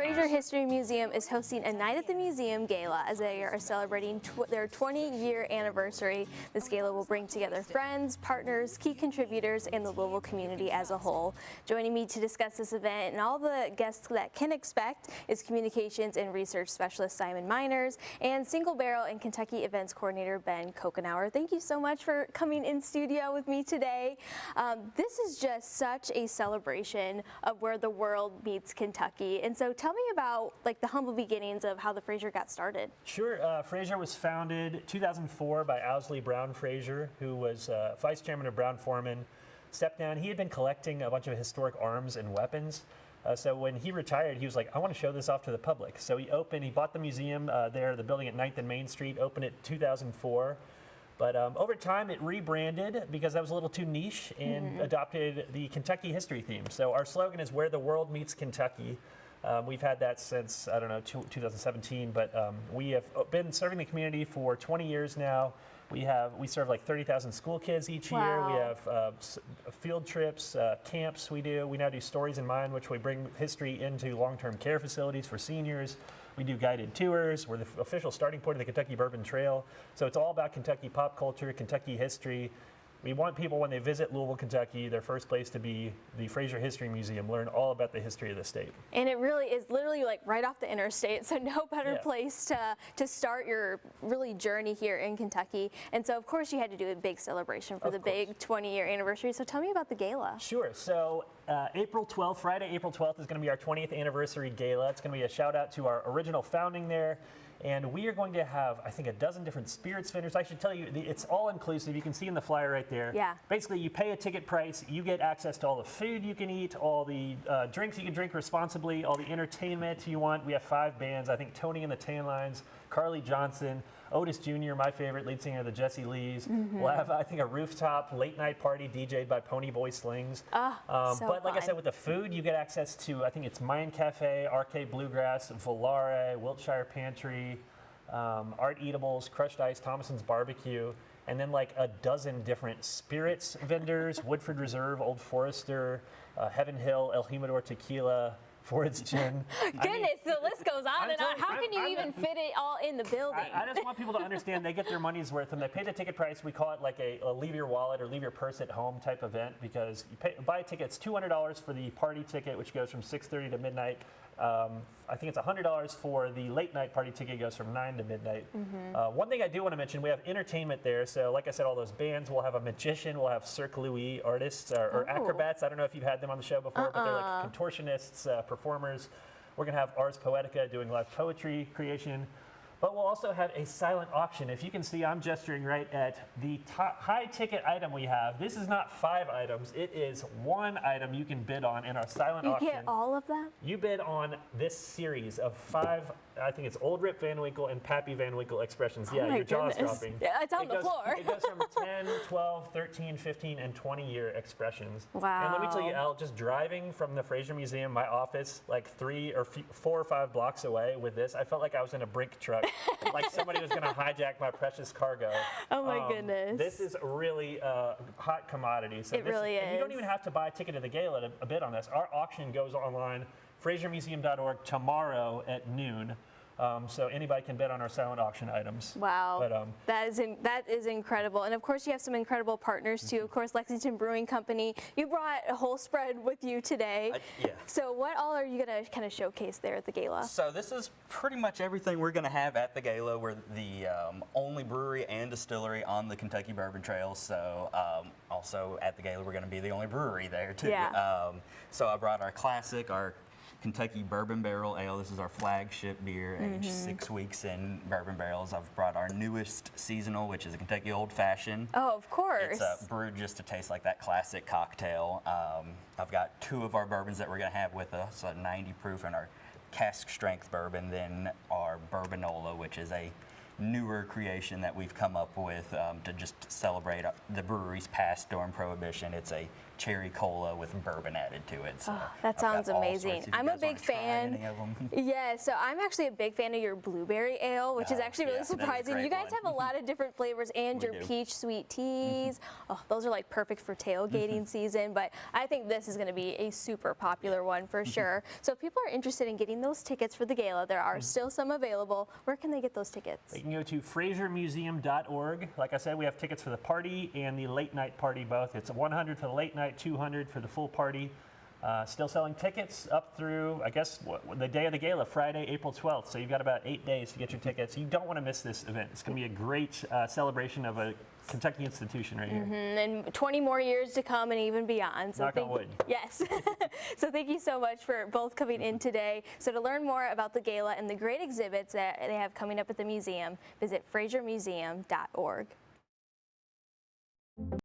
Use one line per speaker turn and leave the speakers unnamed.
Frazier History Museum is hosting a Night at the Museum gala as they are celebrating their 20-year anniversary. This gala will bring together friends, partners, key contributors, and the Louisville community as a whole. Joining me to discuss this event and all the guests that can expect is Communications and Research Specialist Simon Miners and Single Barrel and Kentucky Events Coordinator Ben Kokenauer. Thank you so much for coming in studio with me today. This is just such a celebration of where the world meets Kentucky. And so tell me about the humble beginnings of how the Frazier got started.
Sure. Frazier was founded 2004 by Owsley Brown Frazier, who was vice chairman of Brown Forman. Stepped down. He had been collecting a bunch of historic arms and weapons. So when he retired, he was like, I want to show this off to the public. So he bought the museum there, the building at 9th and Main Street, opened it 2004. But over time, it rebranded because that was a little too niche and adopted the Kentucky history theme. So our slogan is where the world meets Kentucky. We've had that since, 2017, but we have been serving the community for 20 years now. We serve like 30,000 school kids each year. We have field trips, camps we do. We now do Stories in Mind, which we bring history into long-term care facilities for seniors. We do guided tours. We're the official starting point of the Kentucky Bourbon Trail. So it's all about Kentucky pop culture, Kentucky history. We want people, when they visit Louisville, Kentucky, their first place to be the Frazier History Museum, learn all about the history of the state. And
it really is literally like right off the interstate, so no better place to start your really journey here in Kentucky. And so, of course, you had to do a big celebration for the big 20-year anniversary. So tell me about the gala.
Sure. So Friday, April 12th is going to be our 20th anniversary gala. It's going to be a shout out to our original founding there. And we are going to have, I think, a dozen different spirits vendors. I should tell you, it's all inclusive. You can see in the flyer right there.
Yeah.
Basically, you pay a ticket price. You get access to all the food you can eat, all the drinks you can drink responsibly, all the entertainment you want. We have 5 bands. I think Tony and the Tan Lines, Carly Johnson, Otis Jr., my favorite lead singer of the Jesse Lees. We'll have, I think, a rooftop late night party DJ'd by Pony Boy Slings. But like I said, with the food, you get access to, I think it's Mayan Cafe, Arcade Bluegrass, Volare, Wiltshire Pantry, Art Eatables, Crushed Ice, Thomason's Barbecue, and then like a dozen different spirits vendors, Woodford Reserve, Old Forester, Heaven Hill, El Jimador Tequila, Ford's Gin.
Goodness, the list goes on and on. How can you even fit it all in the building?
I just want people to understand they get their money's worth and they pay the ticket price. We call it like a leave your wallet or leave your purse at home type event because you buy a ticket. It's $200 for the party ticket, which goes from 6:30 to midnight. I think it's $100 for the late night party ticket. It goes from 9 to midnight. One thing I do want to mention, we have entertainment there. So like I said, all those bands, we'll have a magician, we'll have Cirque Louis artists or acrobats. I don't know if you've had them on the show before, but they're like contortionists, performers. We're going to have Ars Poetica doing live poetry creation. But we'll also have a silent auction. If you can see, I'm gesturing right at the high ticket item we have. This is not 5 items. It is 1 item you can bid on in our silent auction.
You get all of that?
You bid on this series of 5, I think it's Old Rip Van Winkle and Pappy Van Winkle expressions.
Oh
yeah, your jaw's dropping.
Yeah, it's on the floor.
It goes from 10, 12, 13, 15, and 20-year expressions.
Wow.
And let me tell you, Al, just driving from the Frazier Museum, my office, like 4 or 5 blocks away with this, I felt like I was in a brink truck. Like somebody was going to hijack my precious cargo.
Oh my goodness.
This is really a hot commodity. So
it really is.
And you don't even have to buy a ticket to the gala to bid on this. Our auction goes online, FrazierMuseum.org, tomorrow at noon. So anybody can bid on our silent auction items.
Wow, but, that is incredible. And of course you have some incredible partners too. Of course, Lexington Brewing Company. You brought a whole spread with you today.
Yeah.
So what all are you going to kind of showcase there at the gala?
So this is pretty much everything we're going to have at the gala. We're the only brewery and distillery on the Kentucky Bourbon Trail. So also at the gala we're going to be the only brewery there too.
Yeah.
So I brought our classic, our Kentucky Bourbon Barrel Ale. This is our flagship beer, aged 6 weeks in bourbon barrels. I've brought our newest seasonal, which is a Kentucky Old Fashioned.
Oh, of course.
It's brewed just to taste like that classic cocktail. I've got 2 of our bourbons that we're going to have with us, a 90 proof and our cask strength bourbon, then our Bourbanola, which is a newer creation that we've come up with to just celebrate the brewery's past during Prohibition. It's a cherry cola with bourbon added to it. So
That
I've
sounds
got all
amazing.
sorts if you
I'm a
guys
big
wanna try
fan.
any of 'em.
Yeah, so I'm actually a big fan of your blueberry ale, which is
Oh,
actually
yeah,
really
that is a
surprising. You
great
guys
one.
have a lot of different flavors, and
We
your
do.
peach sweet teas. Oh, those are like perfect for tailgating season, but I think this is going to be a super popular one for sure. So if people are interested in getting those tickets for the gala, there are still some available. Where can they get those tickets?
You can go to fraziermuseum.org. Like I said, we have tickets for the party and the late night party both. It's 100 for the late night, 200 for the full party. Still selling tickets up through, I guess, the day of the gala, Friday, April 12th. So you've got about 8 days to get your tickets. You don't want to miss this event. It's going to be a great celebration of a Kentucky institution right here.
And 20 more years to come and even beyond. So
Knock on wood.
Yes. So thank you so much for both coming in today. So to learn more about the gala and the great exhibits that they have coming up at the museum, visit fraziermuseum.org.